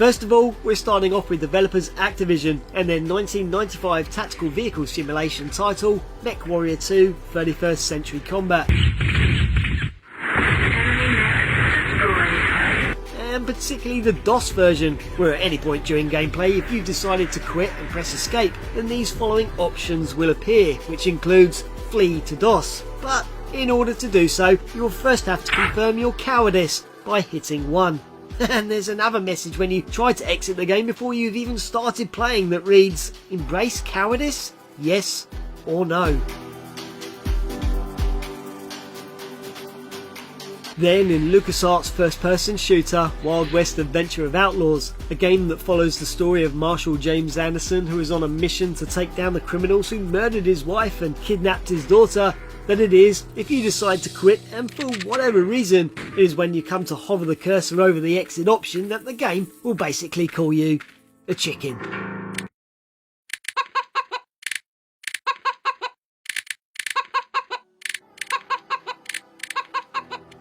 First of all, we're starting off with developers Activision and their 1995 tactical vehicle simulation title, MechWarrior 2: 31st Century Combat. And particularly the DOS version, where at any point during gameplay, if you've decided to quit and press escape, then these following options will appear, which includes flee to DOS. But in order to do so, you will first have to confirm your cowardice by hitting 1. And there's another message when you try to exit the game before you've even started playing that reads, "Embrace cowardice? Yes or no?" Then in LucasArts' first-person shooter, Wild West Adventure of Outlaws, a game that follows the story of Marshal James Anderson, who is on a mission to take down the criminals who murdered his wife and kidnapped his daughter, that it is, if you decide to quit and for whatever reason, it is when you come to hover the cursor over the exit option that the game will basically call you a chicken.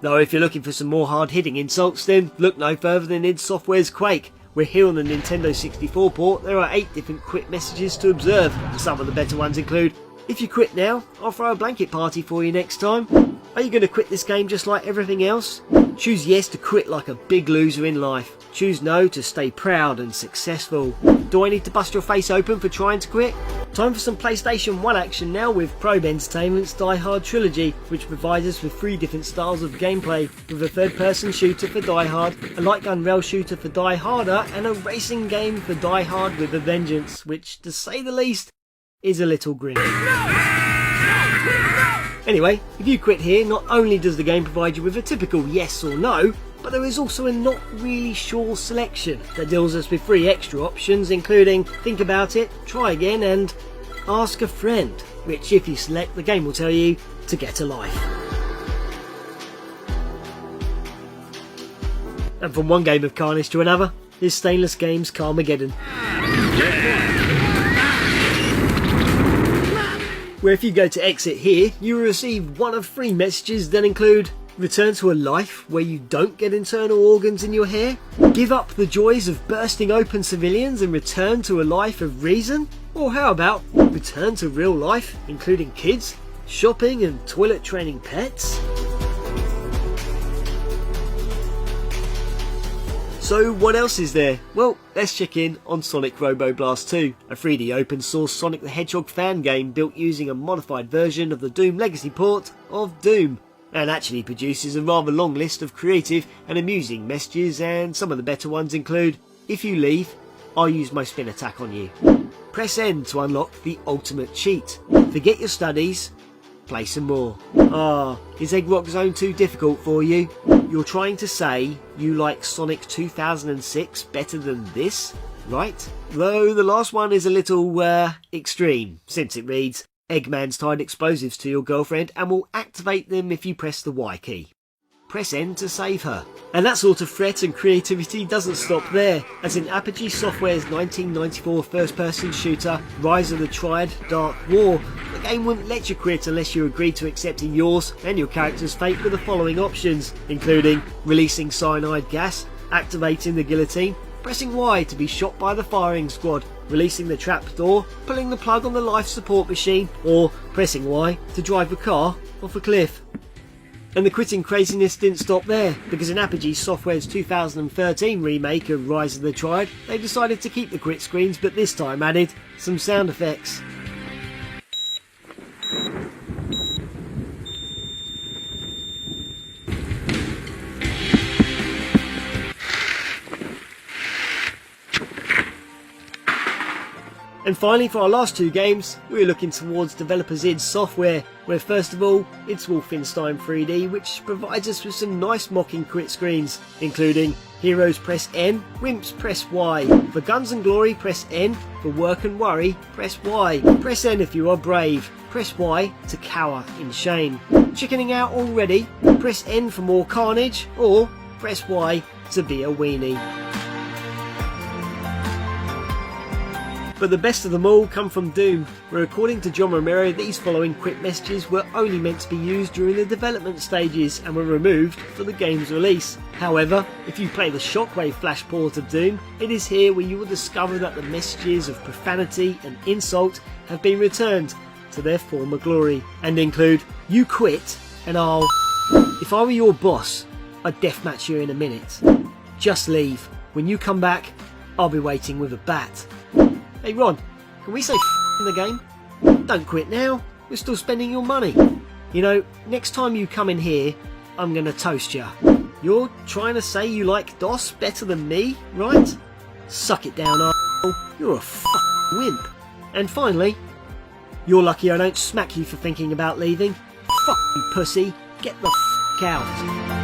Though if you're looking for some more hard-hitting insults, then look no further than id Software's Quake, where here on the Nintendo 64 port there are 8 different quit messages to observe. Some of the better ones include, "If you quit now, I'll throw a blanket party for you next time." "Are you going to quit this game just like everything else?" "Choose yes to quit like a big loser in life." "Choose no to stay proud and successful." "Do I need to bust your face open for trying to quit?" Time for some PlayStation 1 action now with Probe Entertainment's Die Hard trilogy, which provides us with 3 different styles of gameplay, with a third-person shooter for Die Hard, a light gun rail shooter for Die Harder, and a racing game for Die Hard with a Vengeance, which, to say the least, is a little grim. Anyway, if you quit here, not only does the game provide you with a typical yes or no, but there is also a not really sure selection that deals us with 3 extra options, including think about it, try again, and ask a friend, which if you select, the game will tell you to get a life. And from one game of carnage to another, is Stainless Games' Carmageddon. Where if you go to exit here, you will receive one of 3 messages that include: return to a life where you don't get internal organs in your hair, give up the joys of bursting open civilians and return to a life of reason, or how about return to real life, including kids, shopping and toilet training pets. So what else is there? Well, let's check in on Sonic Robo Blast 2, a 3D open source Sonic the Hedgehog fan game built using a modified version of the Doom Legacy port of Doom, and actually produces a rather long list of creative and amusing messages, and some of the better ones include: if you leave, I'll use my spin attack on you. Press N to unlock the ultimate cheat. Forget your studies, play some more. Is Egg Rock Zone too difficult for you? You're trying to say you like Sonic 2006 better than this, right? Though the last one is a little, extreme, since it reads: Eggman's tied explosives to your girlfriend and will activate them if you press the Y key. Press N to save her. And that sort of threat and creativity doesn't stop there, as in Apogee Software's 1994 first-person shooter Rise of the Triad Dark War, the game wouldn't let you quit unless you agreed to accepting yours and your character's fate with the following options, including releasing cyanide gas, activating the guillotine, pressing Y to be shot by the firing squad, releasing the trapdoor, pulling the plug on the life support machine, or pressing Y to drive the car off a cliff. And the quitting craziness didn't stop there, because in Apogee Software's 2013 remake of Rise of the Triad, they decided to keep the quit screens, but this time added some sound effects. And finally, for our last 2 games, we're looking towards developers id Software, where first of all, it's Wolfenstein 3D, which provides us with some nice mocking quit screens, including Heroes press N, Wimps press Y, for Guns and Glory press N, for Work and Worry press Y, press N if you are brave, press Y to cower in shame. Chickening out already? Press N for more carnage, or press Y to be a weenie. But the best of them all come from Doom, where according to John Romero, these following quick messages were only meant to be used during the development stages and were removed for the game's release. However, if you play the Shockwave Flash port of Doom, it is here where you will discover that the messages of profanity and insult have been returned to their former glory, and include, "You quit and I'll... If I were your boss, I'd deathmatch you in a minute. Just leave. When you come back, I'll be waiting with a bat." Hey Ron, can we say in the game? Don't quit now, we're still spending your money. You know, next time you come in here, I'm gonna toast ya. You're trying to say you like DOS better than me, right? Suck it down, a**hole. You're a wimp. And finally, you're lucky I don't smack you for thinking about leaving. You pussy, get the out.